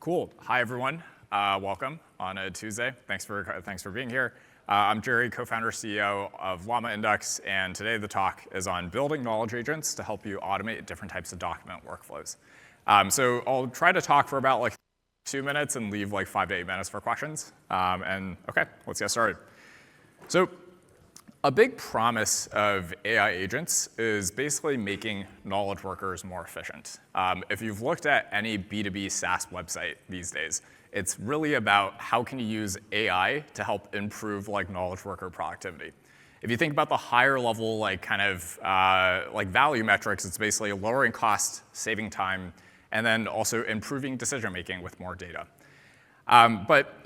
Cool. Hi, everyone. Welcome on a Tuesday. Thanks for being here. I'm Jerry, co-founder, CEO of Llama Index, and today the talk is on building knowledge agents to help you automate different types of document workflows. So I'll try to talk for about like 2 minutes and leave like 5 to 8 minutes for questions. Okay, let's get started. So a big promise of AI agents is basically making knowledge workers more efficient. If you've looked at any B2B SaaS website these days, it's really about how can you use AI to help improve like knowledge worker productivity. If you think about the higher level like kind of like value metrics, it's basically lowering cost, saving time, and then also improving decision making with more data. But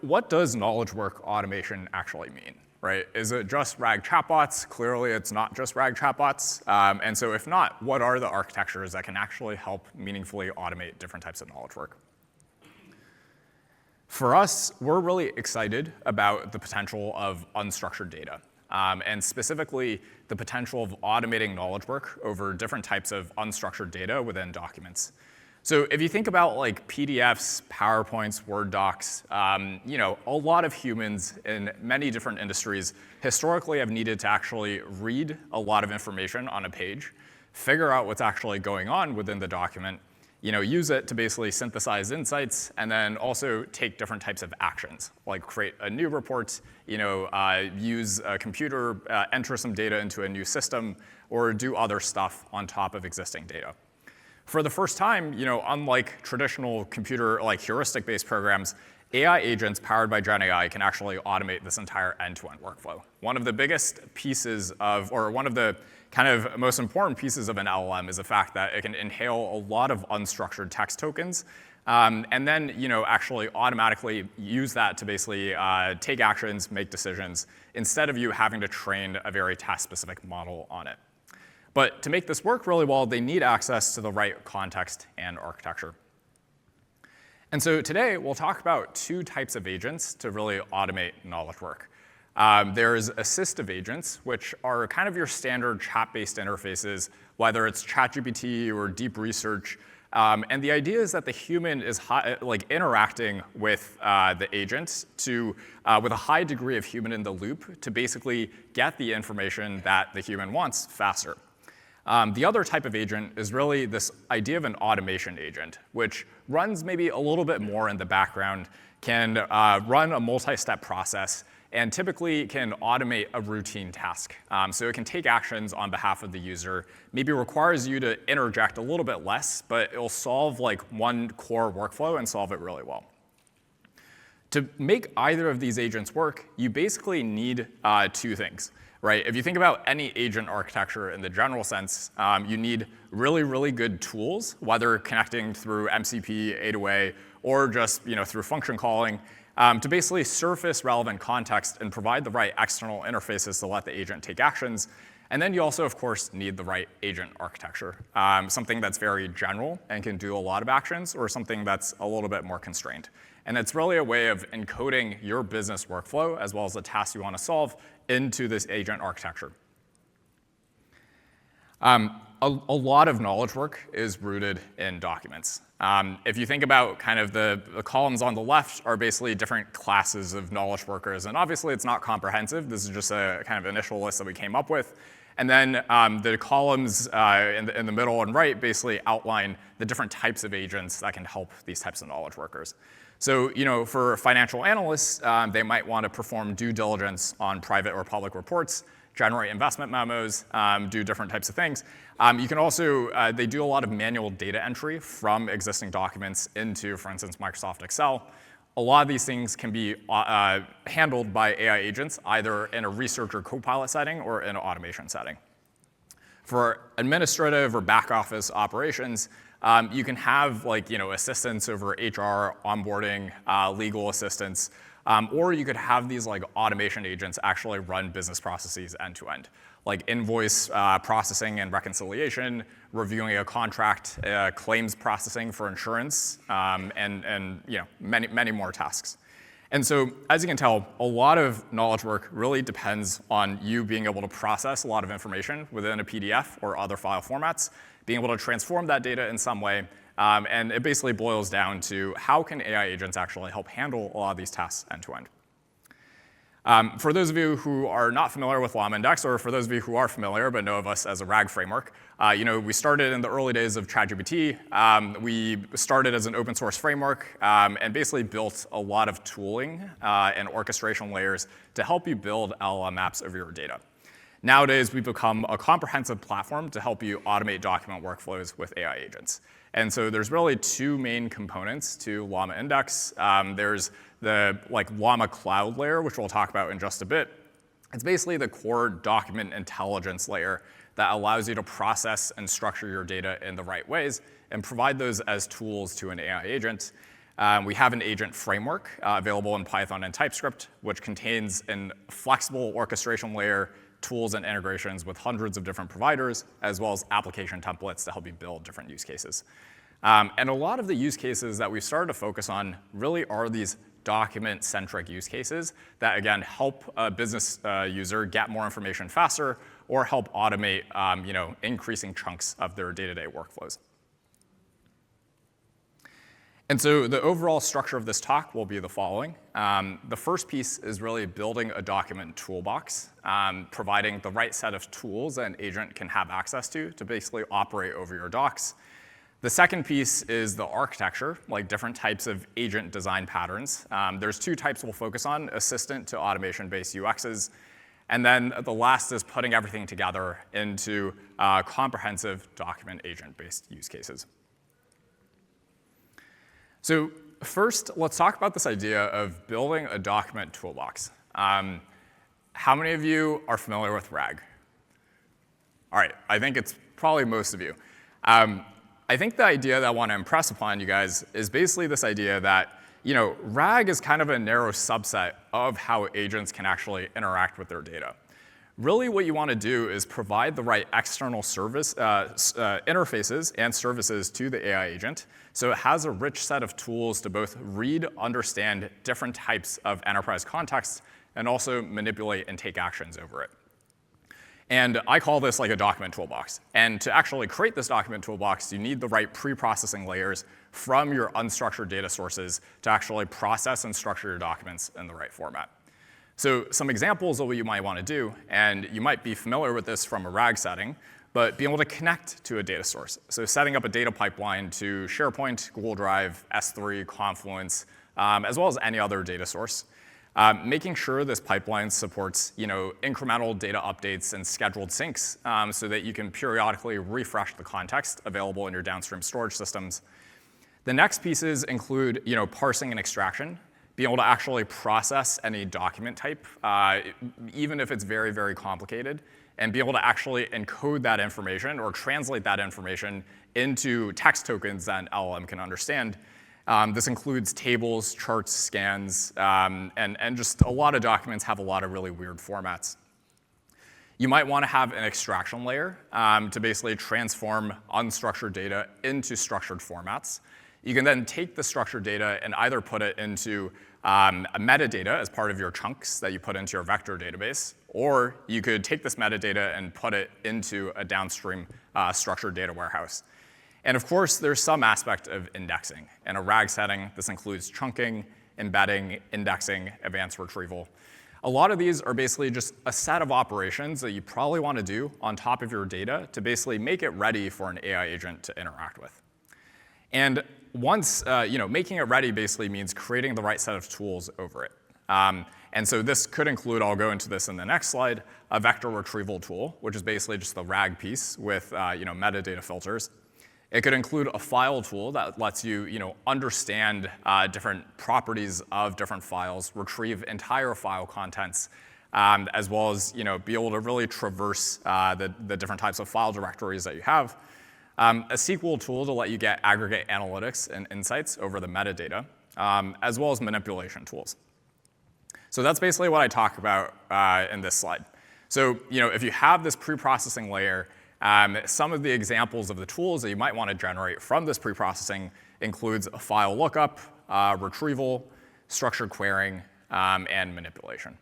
what does knowledge work automation actually mean? Right? Is it just RAG chatbots? Clearly, it's not just RAG chatbots. And so if not, what are the architectures that can actually help meaningfully automate different types of knowledge work? For us, we're really excited about the potential of unstructured data, and specifically the potential of automating knowledge work over different types of unstructured data within documents. So if you think about like PDFs, PowerPoints, Word docs, a lot of humans in many different industries historically have needed to actually read a lot of information on a page, figure out what's actually going on within the document, use it to basically synthesize insights, and then also take different types of actions, like create a new report, use a computer, enter some data into a new system, or do other stuff on top of existing data. For the first time, unlike traditional computer like heuristic-based programs, AI agents powered by Gen AI can actually automate this entire end-to-end workflow. One of the biggest pieces of, or one of the kind of most important pieces of an LLM is the fact that it can inhale a lot of unstructured text tokens, and then actually automatically use that to basically take actions, make decisions, instead of you having to train a very task-specific model on it. But to make this work really well, they need access to the right context and architecture. And so today, we'll talk about 2 types of agents to really automate knowledge work. There's assistive agents, which are kind of your standard chat-based interfaces, whether it's ChatGPT or deep research. And the idea is that the human is interacting with the agent with a high degree of human in the loop to basically get the information that the human wants faster. The other type of agent is really this idea of an automation agent, which runs maybe a little bit more in the background, can run a multi-step process, and typically can automate a routine task. So it can take actions on behalf of the user, maybe requires you to interject a little bit less, but it'll solve like one core workflow and solve it really well. To make either of these agents work, you basically need 2 things. Right? If you think about any agent architecture in the general sense, you need really, really good tools, whether connecting through MCP, A2A, or just through function calling, to basically surface relevant context and provide the right external interfaces to let the agent take actions. And then you also, of course, need the right agent architecture, something that's very general and can do a lot of actions, or something that's a little bit more constrained. And it's really a way of encoding your business workflow, as well as the tasks you want to solve, into this agent architecture. A lot of knowledge work is rooted in documents. If you think about kind of the columns on the left are basically different classes of knowledge workers, and obviously it's not comprehensive. This is just a kind of initial list that we came up with. And then the columns in the middle and right basically outline the different types of agents that can help these types of knowledge workers. So, for financial analysts, they might want to perform due diligence on private or public reports, generate investment memos, do different types of things. You can also, they do a lot of manual data entry from existing documents into, for instance, Microsoft Excel. A lot of these things can be handled by AI agents, either in a research or copilot setting or in an automation setting. For administrative or back office operations, you can have assistants over HR, onboarding, legal assistants, or you could have these automation agents actually run business processes end to end, like invoice processing and reconciliation, reviewing a contract, claims processing for insurance, and many more tasks. And so, as you can tell, a lot of knowledge work really depends on you being able to process a lot of information within a PDF or other file formats, being able to transform that data in some way, And it basically boils down to how can AI agents actually help handle a lot of these tasks end to end. For those of you who are not familiar with Llama Index, or for those of you who are familiar but know of us as a RAG framework, we started in the early days of ChatGPT. We started as an open source framework and basically built a lot of tooling and orchestration layers to help you build LLM maps over your data. Nowadays, we've become a comprehensive platform to help you automate document workflows with AI agents. And so there's really two main components to Llama Index. There's the Llama Cloud layer, which we'll talk about in just a bit. It's basically the core document intelligence layer that allows you to process and structure your data in the right ways and provide those as tools to an AI agent. We have an agent framework available in Python and TypeScript, which contains a flexible orchestration layer, tools and integrations with hundreds of different providers, as well as application templates to help you build different use cases. And a lot of the use cases that we've started to focus on really are these document-centric use cases that, again, help a business user get more information faster or help automate increasing chunks of their day-to-day workflows. And so the overall structure of this talk will be the following. The first piece is really building a document toolbox, providing the right set of tools an agent can have access to basically operate over your docs. The second piece is the architecture, like different types of agent design patterns. There's two types we'll focus on, assistant to automation-based UXs. And then the last is putting everything together into comprehensive document agent-based use cases. So first, let's talk about this idea of building a document toolbox. How many of you are familiar with RAG? All right, I think it's probably most of you. I think the idea that I want to impress upon you guys is basically this idea that RAG is kind of a narrow subset of how agents can actually interact with their data. Really what you want to do is provide the right external service interfaces and services to the AI agent so it has a rich set of tools to both read, understand different types of enterprise contexts, and also manipulate and take actions over it. And I call this like a document toolbox. And to actually create this document toolbox, you need the right pre-processing layers from your unstructured data sources to actually process and structure your documents in the right format. So some examples of what you might want to do, and you might be familiar with this from a RAG setting, but being able to connect to a data source. So setting up a data pipeline to SharePoint, Google Drive, S3, Confluence, as well as any other data source. Making sure this pipeline supports incremental data updates and scheduled syncs so that you can periodically refresh the context available in your downstream storage systems. The next pieces include parsing and extraction, being able to actually process any document type, even if it's very, very complicated, and be able to actually encode that information or translate that information into text tokens that an LLM can understand. This includes tables, charts, scans, and just a lot of documents have a lot of really weird formats. You might want to have an extraction layer to basically transform unstructured data into structured formats. You can then take the structured data and either put it into a metadata as part of your chunks that you put into your vector database, or you could take this metadata and put it into a downstream structured data warehouse. And of course, there's some aspect of indexing. In a RAG setting, this includes chunking, embedding, indexing, advanced retrieval. A lot of these are basically just a set of operations that you probably want to do on top of your data to basically make it ready for an AI agent to interact with. And once, making it ready basically means creating the right set of tools over it. And so this could include, I'll go into this in the next slide, a vector retrieval tool, which is basically just the RAG piece with metadata filters. It could include a file tool that lets you, understand different properties of different files, retrieve entire file contents, as well as, be able to really traverse the different types of file directories that you have. A SQL tool to let you get aggregate analytics and insights over the metadata, as well as manipulation tools. So that's basically what I talk about in this slide. So, if you have this pre-processing layer, some of the examples of the tools that you might want to generate from this pre-processing includes a file lookup, retrieval, structured querying, and manipulation.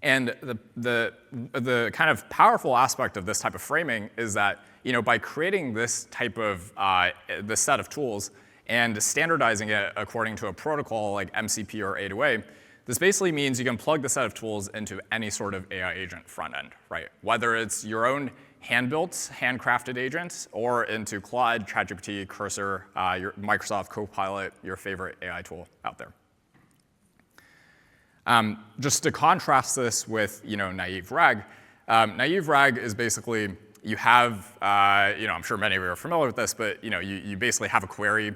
And the kind of powerful aspect of this type of framing is that by creating this type of this set of tools and standardizing it according to a protocol like MCP or A2A, this basically means you can plug the set of tools into any sort of AI agent front end, right? Whether it's your own hand-built, handcrafted agent, or into Claude, ChatGPT, Cursor, your Microsoft Copilot, your favorite AI tool out there. Just to contrast this with naive RAG, naive RAG is basically you have, I'm sure many of you are familiar with this, but you basically have a query.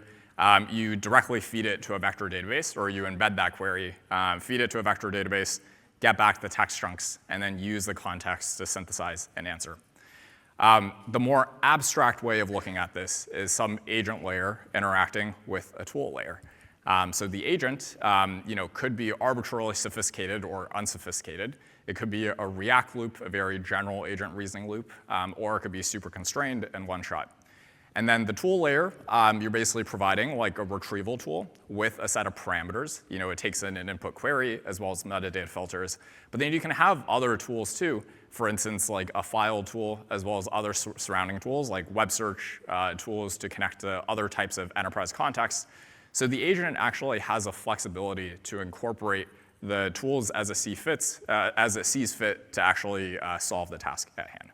You directly feed it to a vector database, or you embed that query, feed it to a vector database, get back the text chunks, and then use the context to synthesize an answer. The more abstract way of looking at this is some agent layer interacting with a tool layer. So the agent could be arbitrarily sophisticated or unsophisticated. It could be a React loop, a very general agent reasoning loop, or it could be super constrained and one shot. And then the tool layer, you're basically providing like a retrieval tool with a set of parameters. It takes in an input query as well as metadata filters. But then you can have other tools too. For instance, like a file tool as well as other surrounding tools like web search tools to connect to other types of enterprise contexts. So the agent actually has a flexibility to incorporate the tools as it sees fit to actually solve the task at hand,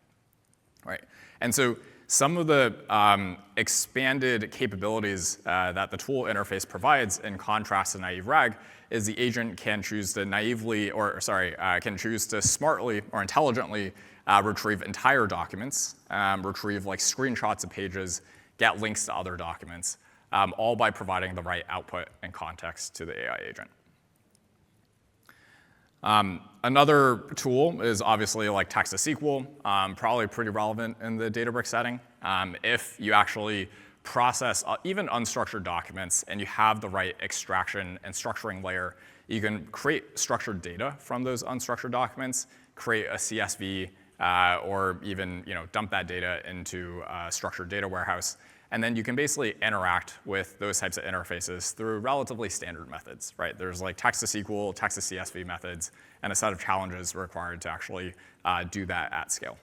right? And so some of the expanded capabilities that the tool interface provides, in contrast to naive RAG, is the agent can choose to can choose to smartly or intelligently retrieve entire documents, retrieve like screenshots of pages, get links to other documents, all by providing the right output and context to the AI agent. Another tool is obviously like text-to-SQL, probably pretty relevant in the Databricks setting. If you actually process even unstructured documents and you have the right extraction and structuring layer, you can create structured data from those unstructured documents, create a CSV, or even dump that data into a structured data warehouse. And then you can basically interact with those types of interfaces through relatively standard methods, right? There's like text-to-SQL, text-to-CSV methods, and a set of challenges required to actually do that at scale.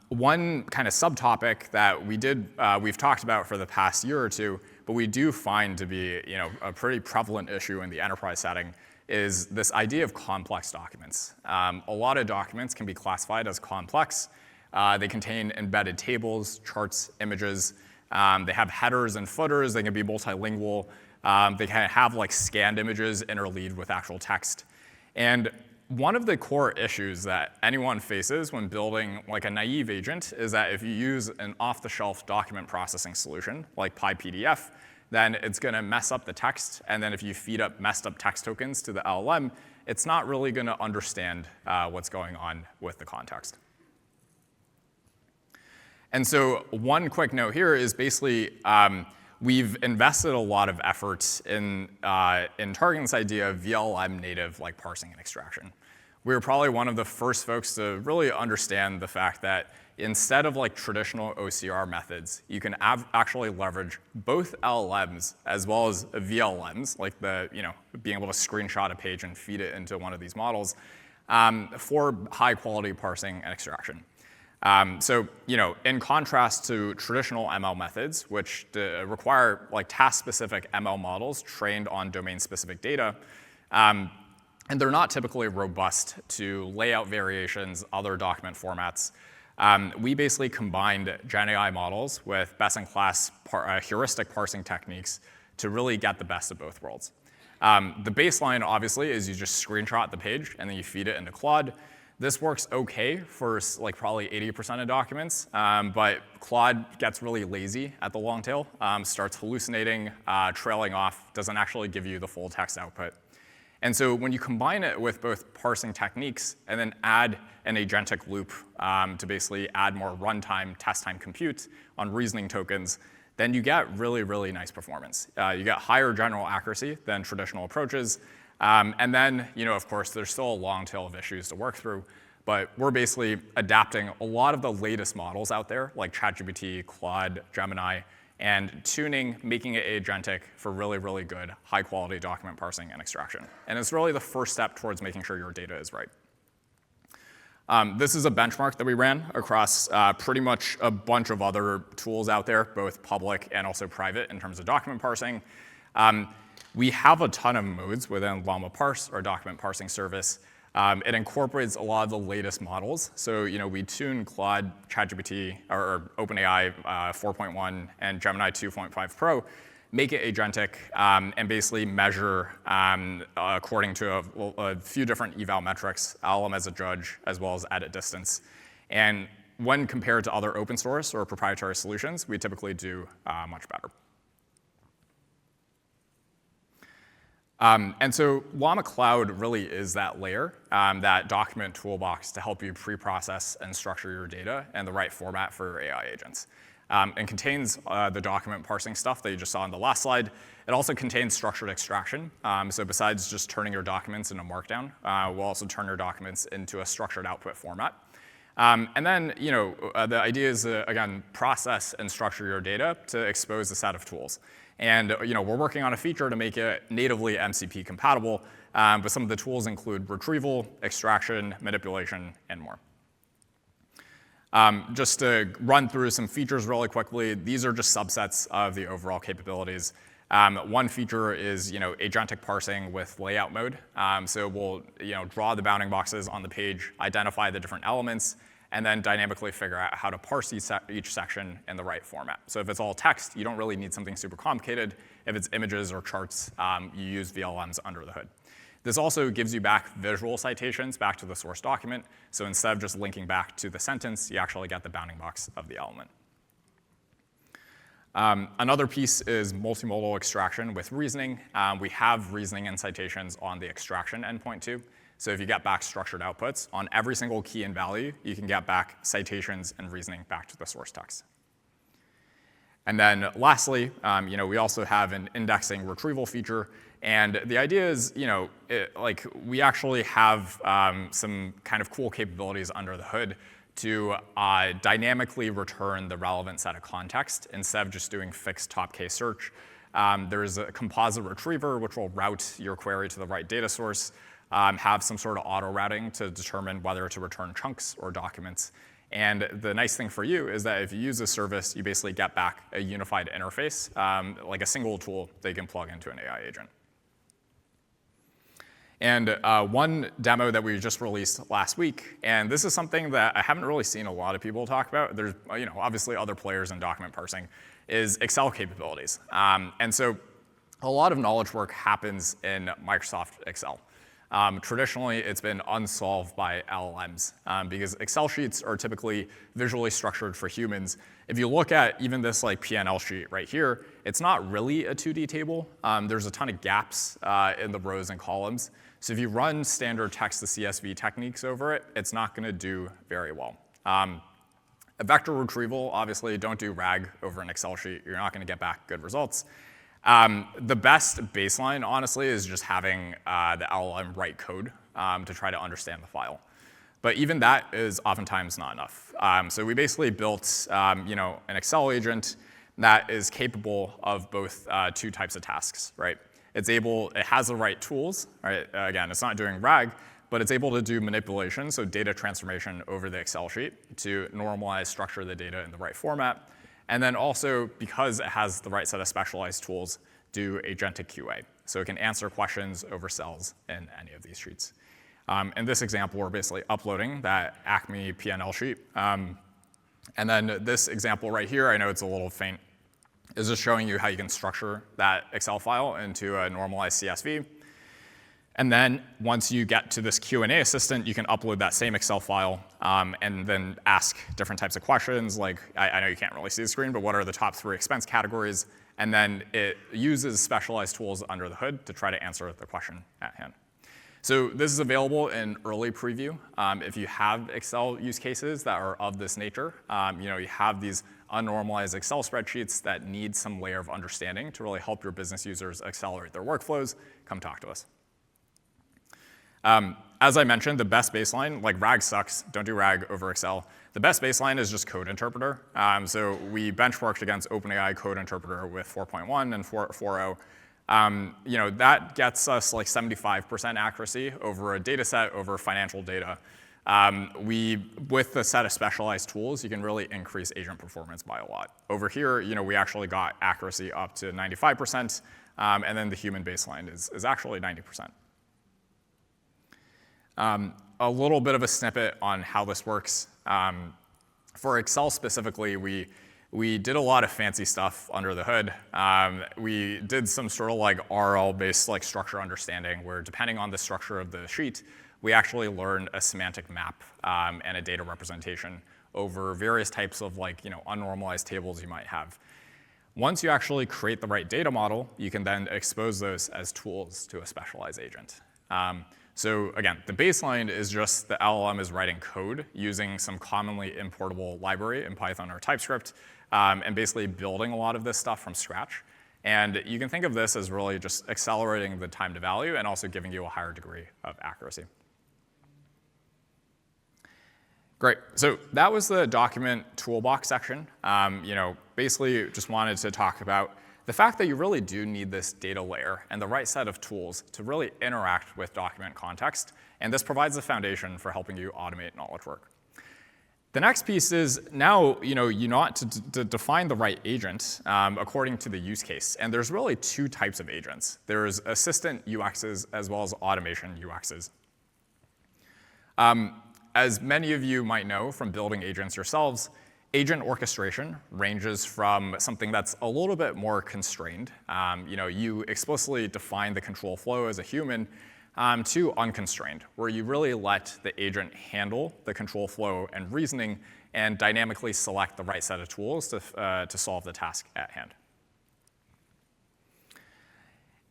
One kind of subtopic that we've talked about for the past year or two, but we do find to be a pretty prevalent issue in the enterprise setting is this idea of complex documents. A lot of documents can be classified as complex. They contain embedded tables, charts, images. They have headers and footers. They can be multilingual. They can have like scanned images interleaved with actual text. And one of the core issues that anyone faces when building like a naive agent is that if you use an off-the-shelf document processing solution like PyPDF, then it's going to mess up the text. And then if you feed up messed up text tokens to the LLM, it's not really going to understand what's going on with the context. And so one quick note here is basically we've invested a lot of efforts in targeting this idea of VLM native like parsing and extraction. We were probably one of the first folks to really understand the fact that instead of like traditional OCR methods, you can actually leverage both LLMs as well as VLMs, like being able to screenshot a page and feed it into one of these models for high quality parsing and extraction. So, in contrast to traditional ML methods, which require like task-specific ML models trained on domain-specific data, and they're not typically robust to layout variations, other document formats, we basically combined GenAI models with best-in-class heuristic parsing techniques to really get the best of both worlds. The baseline, obviously, is you just screenshot the page and then you feed it into Claude. This works okay for like probably 80% of documents, but Claude gets really lazy at the long tail, starts hallucinating, trailing off, doesn't actually give you the full text output. And so when you combine it with both parsing techniques and then add an agentic loop to basically add more runtime, test time compute on reasoning tokens, then you get really, really nice performance. You get higher general accuracy than traditional approaches. And then, of course, there's still a long tail of issues to work through, but we're basically adapting a lot of the latest models out there, like ChatGPT, Claude, Gemini, and tuning, making it agentic for really, really good, high-quality document parsing and extraction. And it's really the first step towards making sure your data is right. This is a benchmark that we ran across pretty much a bunch of other tools out there, both public and also private in terms of document parsing. We have a ton of modes within Llama Parse, our document parsing service. It incorporates a lot of the latest models. So we tune Claude, ChatGPT, or OpenAI 4.1 and Gemini 2.5 Pro, make it agentic, and basically measure according to a few different eval metrics, LLM as a judge, as well as edit distance. And when compared to other open source or proprietary solutions, we typically do much better. And so Llama Cloud really is that layer, that document toolbox to help you pre-process and structure your data in the right format for your AI agents. It contains the document parsing stuff that you just saw on the last slide. It also contains structured extraction. So besides just turning your documents into Markdown, we'll also turn your documents into a structured output format. And then, the idea is, again, process and structure your data to expose a set of tools. And we're working on a feature to make it natively MCP compatible, but some of the tools include retrieval, extraction, manipulation, and more. Just to run through some features really quickly, these are just subsets of the overall capabilities. One feature is agentic parsing with layout mode. So we'll draw the bounding boxes on the page, identify the different elements, and then dynamically figure out how to parse each section in the right format. So if it's all text, you don't really need something super complicated. If it's images or charts, you use VLMs under the hood. This also gives you back visual citations back to the source document. So instead of just linking back to the sentence, you actually get the bounding box of the element. Another piece is multimodal extraction with reasoning. We have reasoning and citations on the extraction endpoint too. So if you get back structured outputs, on every single key and value, you can get back citations and reasoning back to the source text. And then lastly, we also have an indexing retrieval feature. And the idea is, we actually have some kind of cool capabilities under the hood to dynamically return the relevant set of context instead of just doing fixed top case search. There's a composite retriever, which will route your query to the right data source, have some sort of auto routing to determine whether to return chunks or documents. And the nice thing for you is that if you use this service, you basically get back a unified interface, like a single tool that you can plug into an AI agent. And one demo that we just released last week, and this is something that I haven't really seen a lot of people talk about. There's obviously other players in document parsing, is Excel capabilities. And so a lot of knowledge work happens in Microsoft Excel. Traditionally, it's been unsolved by LLMs because Excel sheets are typically visually structured for humans. If you look at even this P&L sheet right here, it's not really a 2D table. There's a ton of gaps in the rows and columns. So if you run standard text to CSV techniques over it, it's not going to do very well. A vector retrieval, obviously, don't do RAG over an Excel sheet. You're not going to get back good results. The best baseline, honestly, is just having the LLM write code to try to understand the file. But even that is oftentimes not enough. So we basically built an Excel agent that is capable of both two types of tasks, right? It has the right tools, right? Again, it's not doing RAG, but it's able to do manipulation, so data transformation over the Excel sheet to normalize, structure the data in the right format. And then also, because it has the right set of specialized tools, do agentic QA. So it can answer questions over cells in any of these sheets. In this example, we're basically uploading that Acme P&L sheet. And then this example right here, I know it's a little faint, is just showing you how you can structure that Excel file into a normalized CSV. And then once you get to this Q&A assistant, you can upload that same Excel file and then ask different types of questions, like I know you can't really see the screen, but what are the top 3 expense categories? And then it uses specialized tools under the hood to try to answer the question at hand. So this is available in early preview. If you have Excel use cases that are of this nature, you have these unnormalized Excel spreadsheets that need some layer of understanding to really help your business users accelerate their workflows, come talk to us. As I mentioned, the best baseline, like RAG sucks, don't do RAG over Excel. The best baseline is just code interpreter. So we benchmarked against OpenAI code interpreter with 4.1 and 4.0. That gets us like 75% accuracy over a data set, over financial data. With the set of specialized tools, you can really increase agent performance by a lot. Over here, we actually got accuracy up to 95%, and then the human baseline is actually 90%. A little bit of a snippet on how this works. For Excel specifically, we did a lot of fancy stuff under the hood. We did some sort of like RL-based like structure understanding, where depending on the structure of the sheet, we actually learned a semantic map and a data representation over various types of like unnormalized tables you might have. Once you actually create the right data model, you can then expose those as tools to a specialized agent. So again, the baseline is just the LLM is writing code using some commonly importable library in Python or TypeScript, and basically building a lot of this stuff from scratch. And you can think of this as really just accelerating the time to value and also giving you a higher degree of accuracy. Great, so that was the document toolbox section. Basically just wanted to talk about the fact that you really do need this data layer and the right set of tools to really interact with document context, and this provides the foundation for helping you automate knowledge work. The next piece is now you want to define the right agent according to the use case, and there's really two types of agents. There's assistant UXs as well as automation UXs. As many of you might know from building agents yourselves, agent orchestration ranges from something that's a little bit more constrained. You explicitly define the control flow as a human to unconstrained, where you really let the agent handle the control flow and reasoning and dynamically select the right set of tools to solve the task at hand.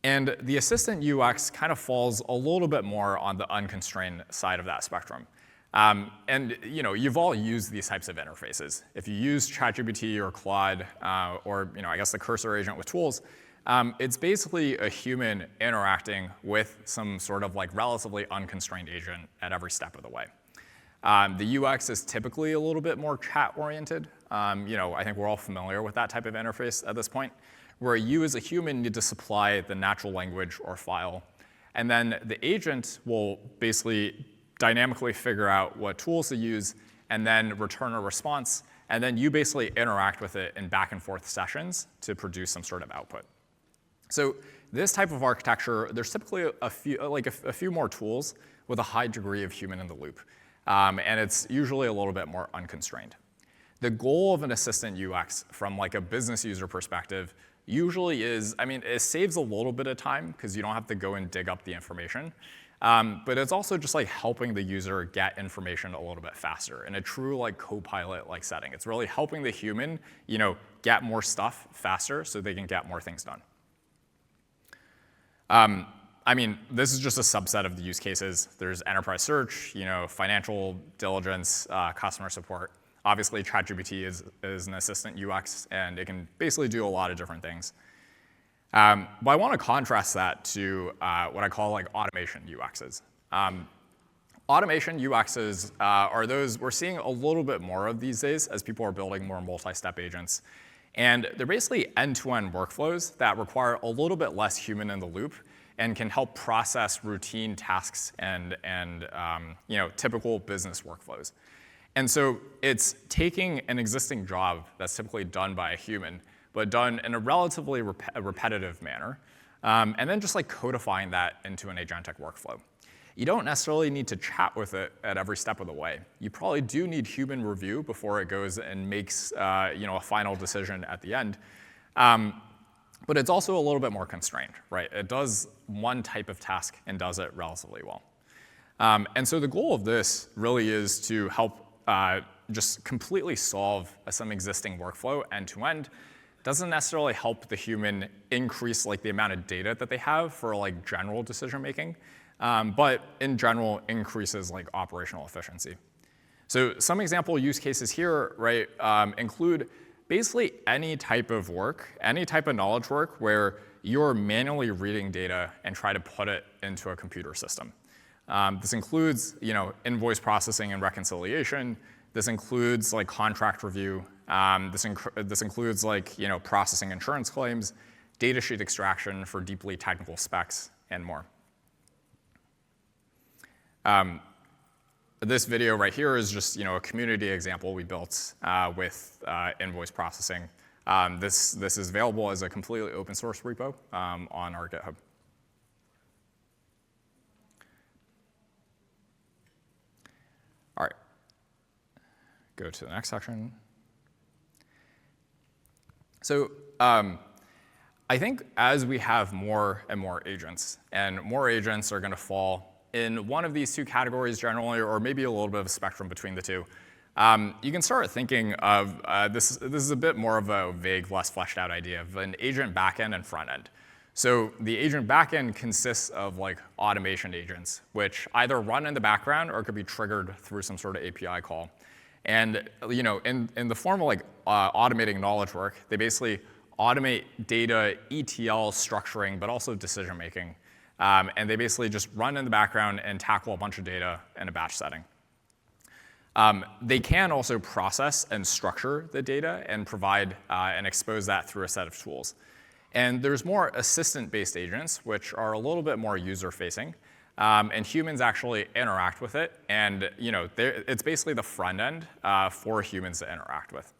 And the assistant UX kind of falls a little bit more on the unconstrained side of that spectrum. You've all used these types of interfaces. If you use ChatGPT or Claude, or I guess the cursor agent with tools, it's basically a human interacting with some sort of like relatively unconstrained agent at every step of the way. The UX is typically a little bit more chat-oriented. I think we're all familiar with that type of interface at this point, where you as a human need to supply the natural language or file, and then the agent will basically dynamically figure out what tools to use and then return a response, and then you basically interact with it in back and forth sessions to produce some sort of output. So this type of architecture, there's typically a few more tools with a high degree of human in the loop, and it's usually a little bit more unconstrained. The goal of an assistant UX from like a business user perspective usually is, it saves a little bit of time because you don't have to go and dig up the information. But it's also just like helping the user get information a little bit faster in a true like co-pilot-like setting. It's really helping the human, get more stuff faster so they can get more things done. This is just a subset of the use cases. There's enterprise search, financial diligence, customer support. Obviously, ChatGPT is an assistant UX, and it can basically do a lot of different things. But I want to contrast that to what I call like automation UXs. Automation UXs are those we're seeing a little bit more of these days as people are building more multi-step agents. And they're basically end-to-end workflows that require a little bit less human in the loop and can help process routine tasks and typical business workflows. And so it's taking an existing job that's typically done by a human, but done in a relatively repetitive manner, and then just like codifying that into an agentic workflow. You don't necessarily need to chat with it at every step of the way. You probably do need human review before it goes and makes a final decision at the end. But it's also a little bit more constrained, right? It does one type of task and does it relatively well. And so the goal of this really is to help just completely solve some existing workflow end to end. Doesn't necessarily help the human increase like the amount of data that they have for like general decision making, but in general increases like operational efficiency. So some example use cases here, right, include basically any type of work, any type of knowledge work where you're manually reading data and try to put it into a computer system. This includes, invoice processing and reconciliation. This includes like contract review. This includes like, processing insurance claims, data sheet extraction for deeply technical specs, and more. This video right here is just, a community example we built with invoice processing. This is available as a completely open source repo on our GitHub. All right, go to the next section. So I think as we have more and more agents, and more agents are going to fall in one of these two categories generally, or maybe a little bit of a spectrum between the two, you can start thinking of this is a bit more of a vague, less fleshed out idea of an agent backend and front end. So the agent backend consists of like automation agents, which either run in the background or could be triggered through some sort of API call. And in the form of like automating knowledge work, they basically automate data ETL structuring, but also decision making. And they basically just run in the background and tackle a bunch of data in a batch setting. They can also process and structure the data and provide and expose that through a set of tools. And there's more assistant-based agents, which are a little bit more user-facing, and humans actually interact with it. And it's basically the front end for humans to interact with.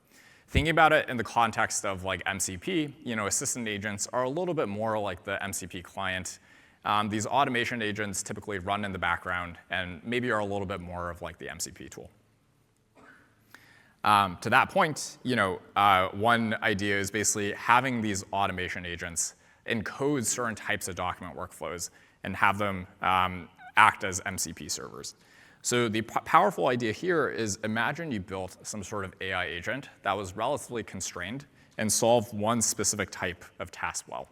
Thinking about it in the context of like MCP, assistant agents are a little bit more like the MCP client. These automation agents typically run in the background and maybe are a little bit more of like the MCP tool. To that point, one idea is basically having these automation agents encode certain types of document workflows and have them act as MCP servers. So the powerful idea here is imagine you built some sort of AI agent that was relatively constrained and solved one specific type of task well.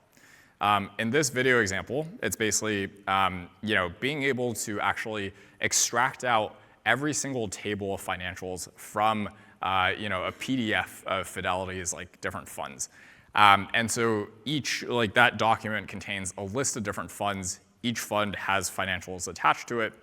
In this video example, it's basically being able to actually extract out every single table of financials from a PDF of Fidelity's like different funds. And so each that document contains a list of different funds. Each fund has financials attached to it.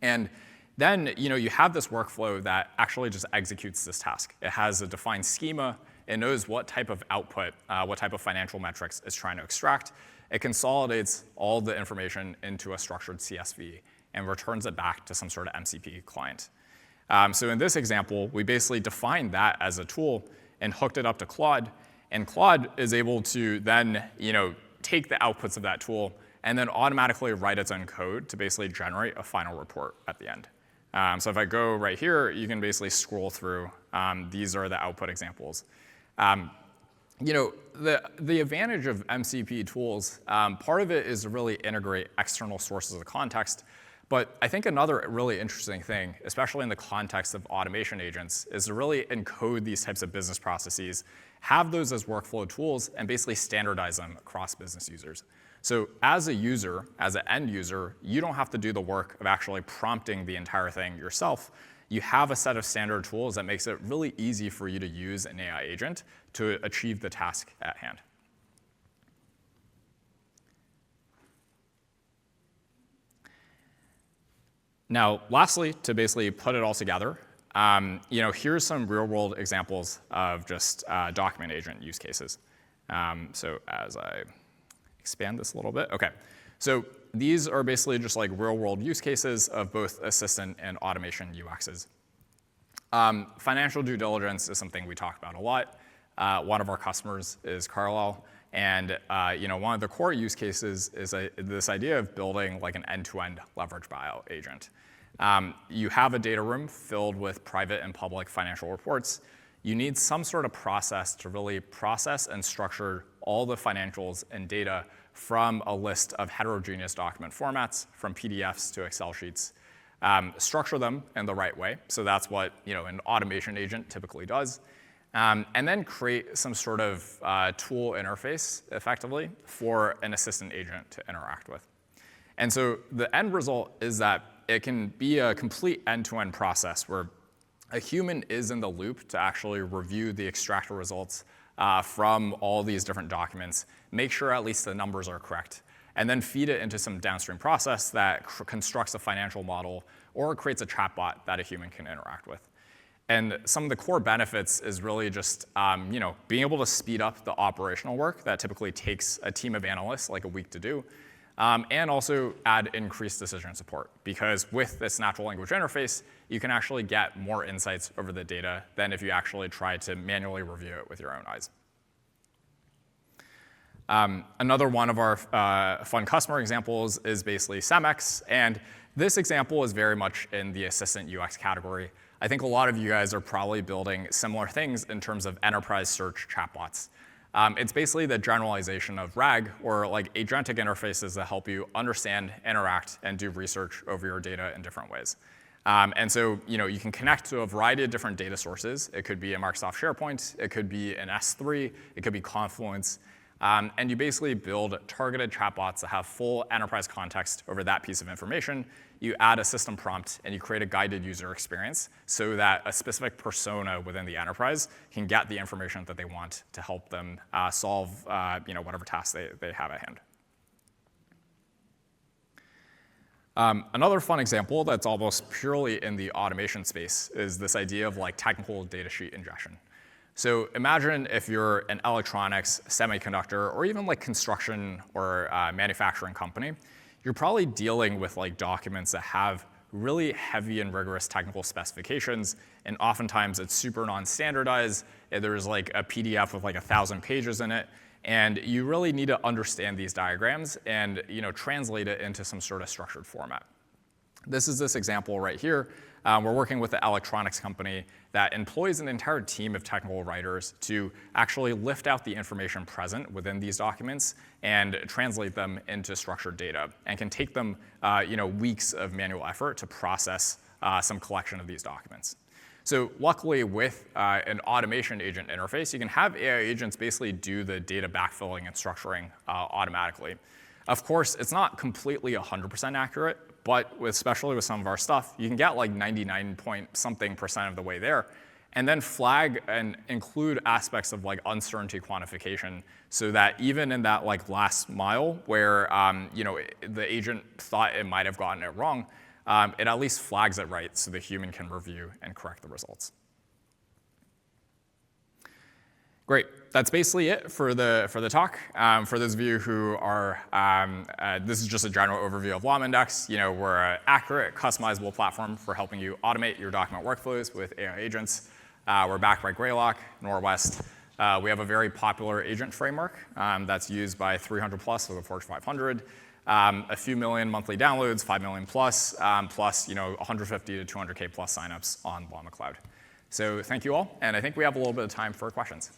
And then you have this workflow that actually just executes this task. It has a defined schema. It knows what type of output, what type of financial metrics it's trying to extract. It consolidates all the information into a structured CSV and returns it back to some sort of MCP client. So in this example, we basically defined that as a tool and hooked it up to Claude. And Claude is able to then take the outputs of that tool and then automatically write its own code to basically generate a final report at the end. So if I go right here, you can basically scroll through. These are the output examples. The advantage of MCP tools, part of it is to really integrate external sources of context. But I think another really interesting thing, especially in the context of automation agents, is to really encode these types of business processes, have those as workflow tools, and basically standardize them across business users. So as a user, as an end user, you don't have to do the work of actually prompting the entire thing yourself. You have a set of standard tools that makes it really easy for you to use an AI agent to achieve the task at hand. Now, lastly, to basically put it all together, here's some real-world examples of just document agent use cases. So as I expand this a little bit, okay. So these are basically just like real-world use cases of both assistant and automation UXs. Financial due diligence is something we talk about a lot. One of our customers is Carlyle. And one of the core use cases is this idea of building like an end-to-end leverage buyout agent. You have a data room filled with private and public financial reports. You need some sort of process to really process and structure all the financials and data from a list of heterogeneous document formats, from PDFs to Excel sheets. Structure them in the right way. So that's what an automation agent typically does. And then create some sort of tool interface, effectively, for an assistant agent to interact with. And so the end result is that it can be a complete end-to-end process where a human is in the loop to actually review the extractor results from all these different documents, make sure at least the numbers are correct, and then feed it into some downstream process that constructs a financial model or creates a chatbot that a human can interact with. And some of the core benefits is really just being able to speed up the operational work that typically takes a team of analysts like a week to do, and also add increased decision support. Because with this natural language interface, you can actually get more insights over the data than if you actually try to manually review it with your own eyes. Another one of our fun customer examples is basically Cemex, and this example is very much in the assistant UX category. I think a lot of you guys are probably building similar things in terms of enterprise search chatbots. It's basically the generalization of RAG, or like agentic interfaces that help you understand, interact, and do research over your data in different ways. And so you can connect to a variety of different data sources. It could be a Microsoft SharePoint, it could be an S3, it could be Confluence. And you basically build targeted chatbots that have full enterprise context over that piece of information. You add a system prompt, and you create a guided user experience so that a specific persona within the enterprise can get the information that they want to help them solve whatever task they have at hand. Another fun example that's almost purely in the automation space is this idea of technical data sheet ingestion. So imagine if you're an electronics, semiconductor, or even construction or manufacturing company, you're probably dealing with documents that have really heavy and rigorous technical specifications, and oftentimes it's super non-standardized. There's a PDF with 1,000 pages in it, and you really need to understand these diagrams and translate it into some sort of structured format. This is this example right here. We're working with an electronics company that employs an entire team of technical writers to actually lift out the information present within these documents and translate them into structured data, and can take them weeks of manual effort to process some collection of these documents. So luckily, with an automation agent interface, you can have AI agents basically do the data backfilling and structuring automatically. Of course, it's not completely 100% accurate, but especially with some of our stuff, you can get 99-point-something% of the way there, and then flag and include aspects of uncertainty quantification, so that even in that last mile where the agent thought it might have gotten it wrong, it at least flags it right so the human can review and correct the results. Great. That's basically it for the talk. For those of you who are, this is just a general overview of LlamaIndex. We're an accurate, customizable platform for helping you automate your document workflows with AI agents. We're backed by Greylock, Norwest. We have a very popular agent framework that's used by 300+ of the Fortune 500. A few million monthly downloads, 5 million plus 150 to 200K plus signups on Llama Cloud. So thank you all, and I think we have a little bit of time for questions.